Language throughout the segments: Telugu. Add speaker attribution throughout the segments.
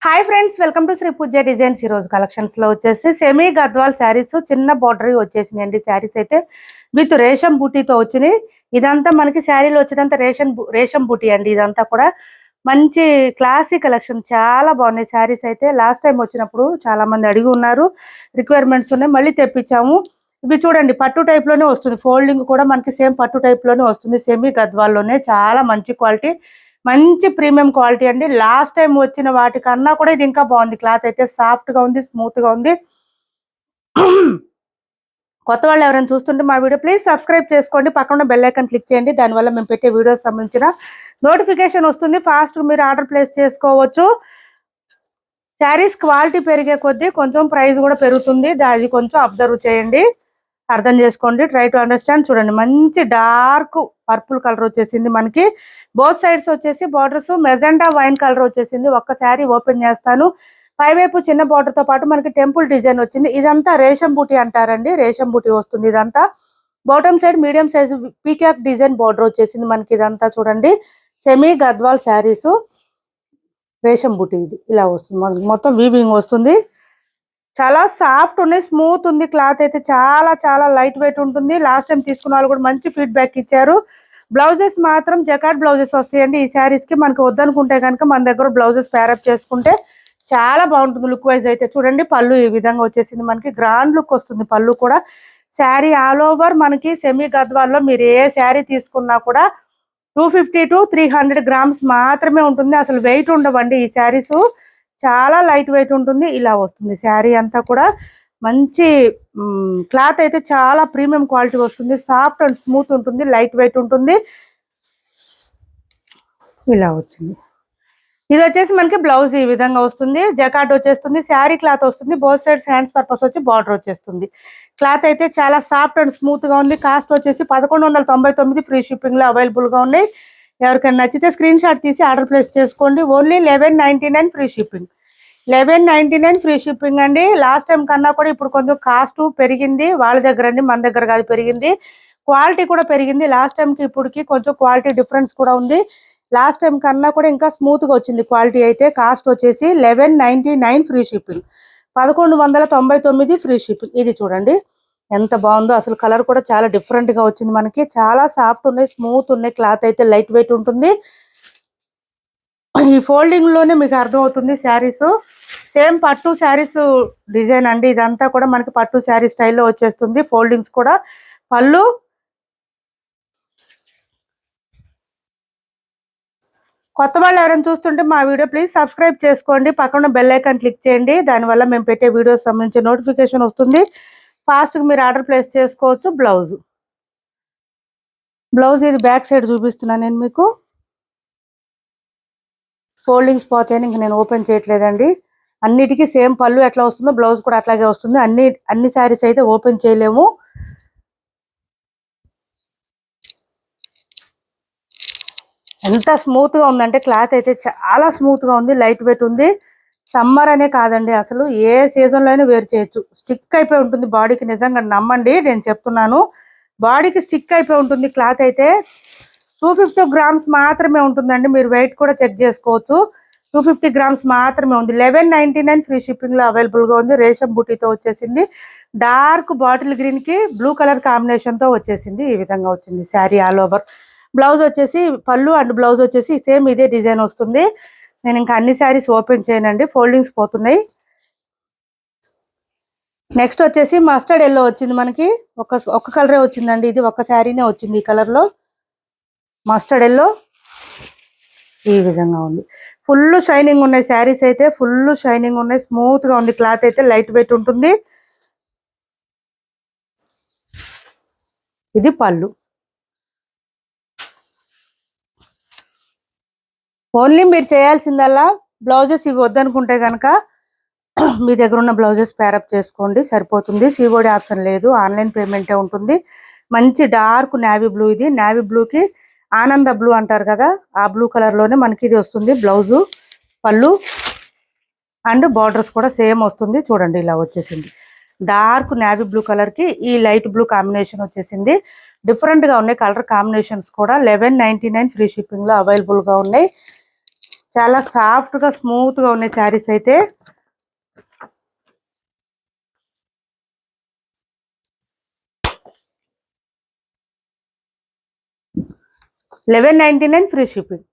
Speaker 1: Hi friends, welcome to Shri Pooja designs. ఈ రోజు కలెక్షన్స్ లో వచ్చేసి సెమీ గద్వాల్ శారీస్ చిన్న బార్డర్ వచ్చేసినాయండి. శారీస్ అయితే విత్ రేషం బూటీతో వచ్చినాయి. ఇదంతా మనకి శారీలో వచ్చేదంతా రేషం బూటీ అండి. ఇదంతా కూడా మంచి క్లాసిక్ కలెక్షన్, చాలా బాగున్నాయి శారీస్ అయితే. లాస్ట్ టైం వచ్చినప్పుడు చాలా మంది అడిగి ఉన్నారు, రిక్వైర్మెంట్స్ ఉన్నాయి, మళ్ళీ తెప్పించాము. ఇవి చూడండి, పట్టు టైప్ లోనే వస్తుంది. ఫోల్డింగ్ కూడా మనకి సేమ్ పట్టు టైప్ లోనే వస్తుంది. సెమీ గద్వాల్లోనే చాలా మంచి క్వాలిటీ, మంచి ప్రీమియం క్వాలిటీ అండి. లాస్ట్ టైం వచ్చిన వాటికన్నా కూడా ఇది ఇంకా బాగుంది. క్లాత్ అయితే సాఫ్ట్ గా ఉంది, స్మూత్ గా ఉంది. కొత్త వాళ్ళు ఎవరైనా చూస్తుంటే మా వీడియో ప్లీజ్ సబ్స్క్రైబ్ చేసుకోండి, పక్కన బెల్ ఐకాన్ క్లిక్ చేయండి. దానివల్ల మేము పెట్టే వీడియోస్ సంబంధించిన నోటిఫికేషన్ వస్తుంది. ఫాస్ట్ గా మీరు ఆర్డర్ ప్లేస్ చేసుకోవచ్చు. శారీస్ క్వాలిటీ పెరిగే కొద్దీ కొంచెం ప్రైస్ కూడా పెరుగుతుంది. అది కొంచెం అబ్జర్వ్ చేయండి, అర్థం చేసుకోండి. Try to understand. చూడండి, మంచి డార్క్ పర్పుల్ కలర్ వచ్చేసింది మనకి. బోత్ సైడ్స్ వచ్చేసి బార్డర్స్ మెజెండా వైన్ కలర్ వచ్చేసింది. ఒక్క శారీ ఓపెన్ చేస్తాను. పైవైపు చిన్న బార్డర్ తో పాటు మనకి టెంపుల్ డిజైన్ వచ్చింది. ఇదంతా రేషం బూటీ అంటారండి, రేషం బూటీ వస్తుంది. ఇదంతా bottom side medium size peacock design border వచ్చేసింది మనకి. ఇదంతా చూడండి, సెమీ గద్వాల్ శారీస్ రేషం బూటీ. ఇది ఇలా వస్తుంది, మొత్తం వీవింగ్ వస్తుంది. చాలా సాఫ్ట్ ఉన్నాయి, స్మూత్ ఉంది. క్లాత్ అయితే చాలా చాలా లైట్ వెయిట్ ఉంటుంది. లాస్ట్ టైం తీసుకున్న వాళ్ళు కూడా మంచి ఫీడ్బ్యాక్ ఇచ్చారు. బ్లౌజెస్ మాత్రం జకాట్ బ్లౌజెస్ వస్తాయండి ఈ శారీస్ కి. మనకు వద్దనుకుంటే కనుక మన దగ్గర బ్లౌజెస్ ప్యారప్ చేసుకుంటే చాలా బాగుంటుంది. లుక్ వైజ్ అయితే చూడండి, పళ్ళు ఈ విధంగా వచ్చేసింది మనకి. గ్రాండ్ లుక్ వస్తుంది పళ్ళు కూడా. శారీ ఆల్ ఓవర్ మనకి సెమీ గద్వాల్లో మీరు ఏ శారీ తీసుకున్నా కూడా 250 to 300 గ్రామ్స్ మాత్రమే ఉంటుంది. అసలు వెయిట్ ఉండవండి ఈ శారీస్, చాలా లైట్ వెయిట్ ఉంటుంది. ఇలా వస్తుంది శారీ అంతా కూడా. మంచి క్లాత్ అయితే చాలా ప్రీమియం క్వాలిటీ వస్తుంది. సాఫ్ట్ అండ్ స్మూత్ ఉంటుంది, లైట్ వెయిట్ ఉంటుంది. ఇలా వచ్చింది. ఇది వచ్చేసి మనకి బ్లౌజ్ ఈ విధంగా వస్తుంది. జకాట్ వచ్చేస్తుంది, శారీ క్లాత్ వస్తుంది. బోత్ సైడ్స్ హ్యాండ్స్ పర్పస్ వచ్చి బార్డర్ వచ్చేస్తుంది. క్లాత్ అయితే చాలా సాఫ్ట్ అండ్ స్మూత్ గా ఉంది. కాస్ట్ వచ్చేసి 1199 ఫ్రీ షిప్పింగ్ లో అవైలబుల్ గా ఉన్నాయి. ఎవరికైనా నచ్చితే స్క్రీన్ షాట్ తీసి ఆర్డర్ ప్లేస్ చేసుకోండి. Only 1199 free shipping. 1199 free shipping అండి. లాస్ట్ టైం కన్నా కూడా ఇప్పుడు కొంచెం కాస్ట్ పెరిగింది వాళ్ళ దగ్గర అండి, మన దగ్గర కాదు పెరిగింది. క్వాలిటీ కూడా పెరిగింది. లాస్ట్ టైంకి ఇప్పటికి కొంచెం క్వాలిటీ డిఫరెన్స్ కూడా ఉంది. లాస్ట్ టైం కన్నా కూడా ఇంకా స్మూత్ గా వచ్చింది క్వాలిటీ అయితే. కాస్ట్ వచ్చేసి 1199 ఫ్రీ షిప్పింగ్, 1199 ఫ్రీ షిప్పింగ్. ఇది చూడండి ఎంత బాగుందో. అసలు కలర్ కూడా చాలా డిఫరెంట్ గా వచ్చింది మనకి. చాలా సాఫ్ట్ ఉన్నాయి, స్మూత్ ఉన్నాయి. క్లాత్ అయితే లైట్ వెయిట్ ఉంటుంది. ఈ ఫోల్డింగ్ లోనే మీకు అర్థమవుతుంది. శారీస్ సేమ్ పట్టు శారీస్ డిజైన్ అండి. ఇదంతా కూడా మనకి పట్టు శారీ స్టైల్లో వచ్చేస్తుంది. ఫోల్డింగ్స్ కూడా. పళ్ళు కొత్త వాళ్ళు ఎవరైనా చూస్తుంటే మా వీడియో ప్లీజ్ సబ్స్క్రైబ్ చేసుకోండి, పక్కన బెల్ ఐకాన్ క్లిక్ చేయండి. దానివల్ల మేము పెట్టే వీడియోస్ సంబంధించి నోటిఫికేషన్ వస్తుంది. ఫాస్ట్గా మీరు ఆర్డర్ ప్లేస్ చేసుకోవచ్చు. బ్లౌజ్ ఇది బ్యాక్ సైడ్ చూపిస్తున్నాను నేను మీకు. ఫోల్డింగ్స్ పోతాయని ఇంక నేను ఓపెన్ చేయట్లేదండి. అన్నిటికీ సేమ్ పళ్ళు ఎట్లా వస్తుందో బ్లౌజ్ కూడా అట్లాగే వస్తుంది. అన్ని శారీస్ అయితే ఓపెన్ చేయలేము. ఎంత స్మూత్ గా ఉందంటే క్లాత్ అయితే చాలా స్మూత్ గా ఉంది, లైట్ వెయిట్ ఉంది. సమ్మర్ అనే కాదండి, అసలు ఏ సీజన్ లో అయినా వేర్ చేయొచ్చు. స్టిక్ అయిపోయి ఉంటుంది బాడీకి. నిజంగా నమ్మండి, నేను చెప్తున్నాను, బాడీకి స్టిక్ అయిపోయి ఉంటుంది. క్లాత్ అయితే 250 గ్రామ్స్ మాత్రమే ఉంటుందండి. మీరు వెయిట్ కూడా చెక్ చేసుకోవచ్చు. 250 గ్రామ్స్ మాత్రమే ఉంది. 1199 ఫ్రీ షిప్పింగ్ లో అవైలబుల్ గా ఉంది. రేషం బూటీతో వచ్చేసింది. డార్క్ బాటిల్ గ్రీన్ కి బ్లూ కలర్ కాంబినేషన్ తో వచ్చేసింది. ఈ విధంగా వచ్చింది శారీ ఆల్ ఓవర్. బ్లౌజ్ వచ్చేసి పళ్ళు అండ్ బ్లౌజ్ వచ్చేసి సేమ్ ఇదే డిజైన్ వస్తుంది. నేను ఇంకా అన్ని శారీస్ ఓపెన్ చేయనండి, ఫోల్డింగ్స్ పోతున్నాయి. నెక్స్ట్ వచ్చేసి మస్టర్డ్ ఎల్లో వచ్చింది మనకి. ఒక్క కలరే వచ్చిందండి. ఇది ఒక్క శారీనే వచ్చింది ఈ కలర్ లో. మస్టర్డ్ ఎల్లో ఈ విధంగా ఉంది. ఫుల్ షైనింగ్ ఉన్నాయి శారీస్ అయితే, ఫుల్ షైనింగ్ ఉన్నాయి. స్మూత్ గా ఉంది. క్లాత్ అయితే లైట్ వెయిట్ ఉంటుంది. ఇది పళ్ళు. ఓన్లీ మీరు చేయాల్సిందల్లా బ్లౌజెస్ ఇవి వద్దనుకుంటే కనుక మీ దగ్గర ఉన్న బ్లౌజెస్ ప్యారప్ చేసుకోండి, సరిపోతుంది. సిఓడి ఆప్షన్ లేదు, ఆన్లైన్ పేమెంటే ఉంటుంది. మంచి డార్క్ నేవీ బ్లూ. ఇది నేవీ బ్లూకి ఆనంద బ్లూ అంటారు కదా, ఆ బ్లూ కలర్ లోనే మనకి ఇది వస్తుంది. బ్లౌజు, పళ్ళు అండ్ బార్డర్స్ కూడా సేమ్ వస్తుంది. చూడండి ఇలా వచ్చేసింది. డార్క్ నేవీ బ్లూ కలర్ కి ఈ లైట్ బ్లూ కాంబినేషన్ వచ్చేసింది. డిఫరెంట్ గా ఉన్నాయి కలర్ కాంబినేషన్స్ కూడా. 1199 ఫ్రీ షిప్పింగ్ లో అవైలబుల్ గా ఉన్నాయి. చాలా సాఫ్ట్ గా స్మూత్ గా ఉన్నాయి శారీస్ అయితే. $11.99 ఫ్రీ షిప్పింగ్.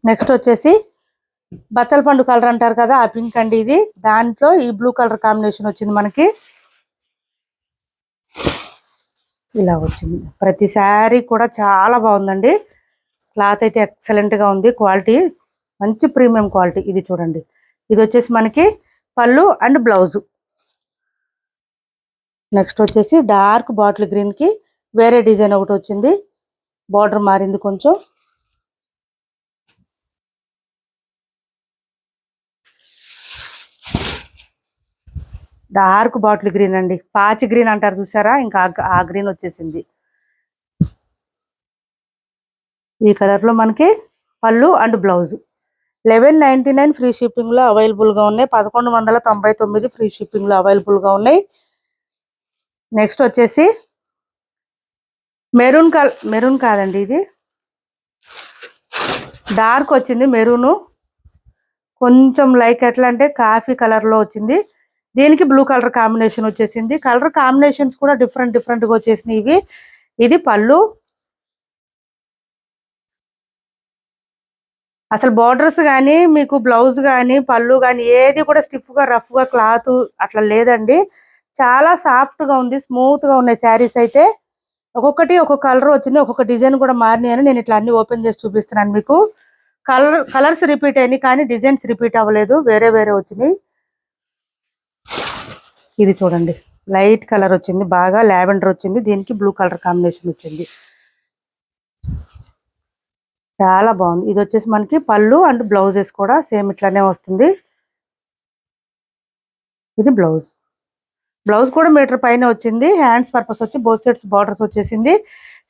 Speaker 1: నెక్స్ట్ వచ్చేసి బచ్చల పండు కలర్ అంటారు కదా, ఆ పింక్ అండి ఇది. దాంట్లో ఈ బ్లూ కలర్ కాంబినేషన్ వచ్చింది మనకి. ఇలా వచ్చింది. ప్రతి శారీ కూడా చాలా బాగుందండి. క్లాత్ అయితే ఎక్సలెంట్ గా ఉంది. క్వాలిటీ మంచి ప్రీమియం క్వాలిటీ. ఇది చూడండి, ఇది వచ్చేసి మనకి పళ్ళు అండ్ బ్లౌజ్. నెక్స్ట్ వచ్చేసి డార్క్ బాటిల్ గ్రీన్ కి వేరే డిజైన్ ఒకటి వచ్చింది. బార్డర్ మారింది కొంచెం. డార్క్ బాటిల్ గ్రీన్ అండి, పాచి గ్రీన్ అంటారు చూసారా, ఇంకా ఆ గ్రీన్ వచ్చేసింది. ఈ కలర్ లో మనకి పళ్ళు అండ్ బ్లౌజ్. $11.99 ఫ్రీ షిప్పింగ్ లో అవైలబుల్ గా ఉన్నాయి. 1199 ఫ్రీ షిప్పింగ్ లో అవైలబుల్ గా ఉన్నాయి. నెక్స్ట్ వచ్చేసి మెరూన్ కాదండి, ఇది డార్క్ వచ్చింది. మెరూన్ కొంచెం లైక్ ఎట్లా అంటే కాఫీ కలర్ లో వచ్చింది. దీనికి బ్లూ కలర్ కాంబినేషన్ వచ్చేసింది. కలర్ కాంబినేషన్స్ కూడా డిఫరెంట్ గా వచ్చేసినాయి ఇవి. ఇది పళ్ళు. అసలు బార్డర్స్ కానీ మీకు బ్లౌజ్ కానీ పళ్ళు కానీ ఏది కూడా స్టిఫ్ గా రఫ్ గా క్లాత్ అట్లా లేదండి. చాలా సాఫ్ట్ గా ఉంది, స్మూత్ గా ఉన్నాయి శారీస్ అయితే. ఒక్కొక్కటి ఒక్కొక్క కలర్ వచ్చింది, ఒక్కొక్క డిజైన్ కూడా మారినాయని నేను ఇట్లా అన్ని ఓపెన్ చేసి చూపిస్తున్నాను మీకు. కలర్స్ రిపీట్ అయినాయి కానీ డిజైన్స్ రిపీట్ అవ్వలేదు, వేరే వేరే వచ్చినాయి. ఇది చూడండి, లైట్ కలర్ వచ్చింది, బాగా లావెండర్ వచ్చింది. దీనికి బ్లూ కలర్ కాంబినేషన్ వచ్చింది. చాలా బాగుంది. ఇది వచ్చేసి మనకి పళ్ళు అండ్ బ్లౌజెస్ కూడా సేమ్ ఇట్లానే వస్తుంది. ఇది బ్లౌజ్. బ్లౌజ్ కూడా మీటర్ పైన వచ్చింది. హ్యాండ్స్ పర్పస్ వచ్చి బోత్ సైడ్స్ బార్డర్స్ వచ్చేసింది.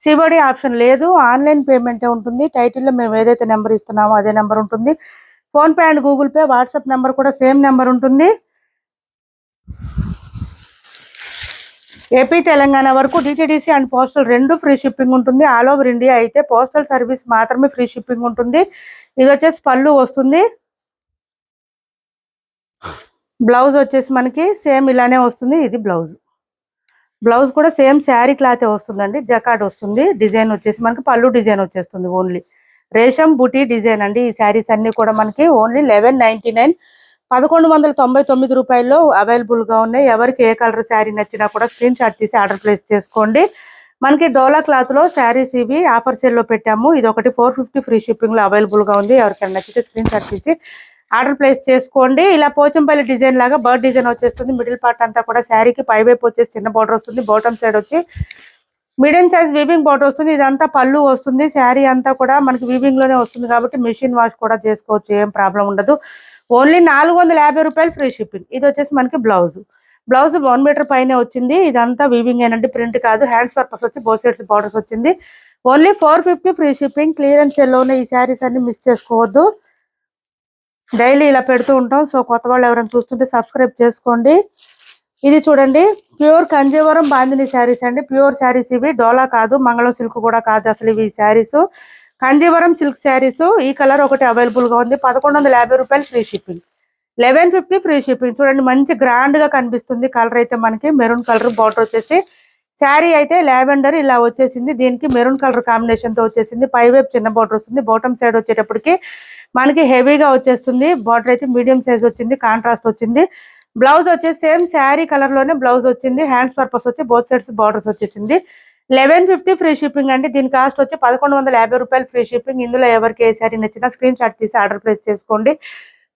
Speaker 1: సిబడి ఆప్షన్ లేదు, ఆన్లైన్ పేమెంటే ఉంటుంది. టైటిల్లో మేము ఏదైతే నెంబర్ ఇస్తున్నామో అదే నెంబర్ ఉంటుంది. PhonePe and Google pay, WhatsApp number కూడా సేమ్ నెంబర్ ఉంటుంది. ఏపీ తెలంగాణ వరకు డిటిడిసి అండ్ పోస్టల్ రెండు ఫ్రీ షిప్పింగ్ ఉంటుంది. ఆల్ ఓవర్ ఇండియా అయితే పోస్టల్ సర్వీస్ మాత్రమే ఫ్రీ షిప్పింగ్ ఉంటుంది. ఇది వచ్చేసి పళ్ళు వస్తుంది. బ్లౌజ్ వచ్చేసి మనకి సేమ్ ఇలానే వస్తుంది. ఇది బ్లౌజ్. బ్లౌజ్ కూడా సేమ్ శారీ క్లాతే వస్తుందండి, జకాట్ వస్తుంది. డిజైన్ వచ్చేసి మనకి పళ్ళు డిజైన్ వచ్చేస్తుంది. ఓన్లీ రేషం బుటీ డిజైన్ అండి. ఈ శారీస్ అన్ని కూడా మనకి ఓన్లీ $11.99 $1199 అవైలబుల్ గా ఉన్నాయి. ఎవరికి ఏ కలర్ శారీ నచ్చినా కూడా స్క్రీన్ షాట్ తీసి ఆర్డర్ ప్లేస్ చేసుకోండి. మనకి డోలా క్లాత్ లో శారీస్ ఇవి ఆఫర్ సేల్ లో పెట్టాము. ఇది ఒకటి $450 ఫ్రీ షిప్పింగ్ లో అవైలబుల్ గా ఉంది. ఎవరికైనా నచ్చితే స్క్రీన్ షాట్ తీసి ఆర్డర్ ప్లేస్ చేసుకోండి. ఇలా పోచంపల్లి డిజైన్ లాగా బర్డ్ డిజైన్ వచ్చేస్తుంది. మిడిల్ పార్ట్ అంతా కూడా శారీకి పై వైపు వచ్చేసి చిన్న బార్డర్ వస్తుంది. బాటమ్ సైడ్ వచ్చి మీడియం సైజ్ వీవింగ్ బార్డర్ వస్తుంది. ఇదంతా పళ్ళు వస్తుంది. శారీ అంతా కూడా మనకి వీవింగ్ లోనే వస్తుంది కాబట్టి మిషన్ వాష్ కూడా చేసుకోవచ్చు, ఏం ప్రాబ్లం ఉండదు. Only $450 free shipping. ఇది వచ్చేసి మనకి బ్లౌజ్. బ్లౌజ్ 1 మీటర్ పైన వచ్చింది. ఇదంతా వీవింగ్ ఏనండి, ప్రింట్ కాదు. హ్యాండ్స్ పర్పస్ వచ్చి బోత్ సైడ్స్ బార్డర్స్ వచ్చింది. Only $450 free shipping. క్లియరెన్స్ సెల్లోనే ఈ శారీస్ అన్ని మిస్ చేసుకోవద్దు. డైలీ ఇలా పెడుతూ ఉంటాం. సో కొత్త వాళ్ళు ఎవరైనా చూస్తుంటే సబ్స్క్రైబ్ చేసుకోండి. ఇది చూడండి, ప్యూర్ కంజీవరం బాందిని శారీస్ అండి. ప్యూర్ శారీస్ ఇవి, డోలా కాదు, మంగళం సిల్క్ కూడా కాదు. అసలు ఇవి శారీస్ కంజీవరం సిల్క్ శారీస్. ఈ కలర్ ఒకటి అవైలబుల్ గా ఉంది. $1150 ఫ్రీ షిప్పింగ్. 1150 free shipping. చూడండి, మంచి గ్రాండ్ గా కనిపిస్తుంది. కలర్ అయితే మనకి మెరూన్ కలర్, బార్డర్ వచ్చేసి శారీ అయితే లావెండర్ ఇలా వచ్చేసింది. దీనికి మెరూన్ కలర్ కాంబినేషన్ తో వచ్చేసింది. పై వైపు చిన్న బార్డర్ వస్తుంది. బాటమ్ సైడ్ వచ్చేటప్పటికి మనకి హెవీగా వచ్చేస్తుంది. బార్డర్ అయితే మీడియం సైజ్ వచ్చింది, కాంట్రాస్ట్ వచ్చింది. బ్లౌజ్ వచ్చేసి సేమ్ శారీ కలర్ లోనే బ్లౌజ్ వచ్చింది. హ్యాండ్స్ పర్పస్ వచ్చి బోత్ సైడ్స్ బార్డర్స్ వచ్చేసింది. 1150 ఫ్రీ షిప్పింగ్ అండి. దీని కాస్ట్ వచ్చి $1150 ఫ్రీ షిప్పింగ్. ఇందులో ఎవరికి ఏ శారీ నచ్చినా స్క్రీన్ షాట్ తీసి ఆర్డర్ ప్లేస్ చేసుకోండి.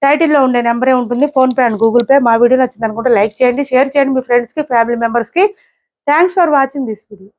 Speaker 1: టైటిల్లో ఉండే నెంబరే ఉంటుంది, phone pay and Google pay. మా వీడియో నచ్చింది అనుకుంటే లైక్ చేయండి, షేర్ చేయండి మీ ఫ్రెండ్స్ కి, ఫ్యామిలీ మెంబర్స్ కి. Thanks for watching this video.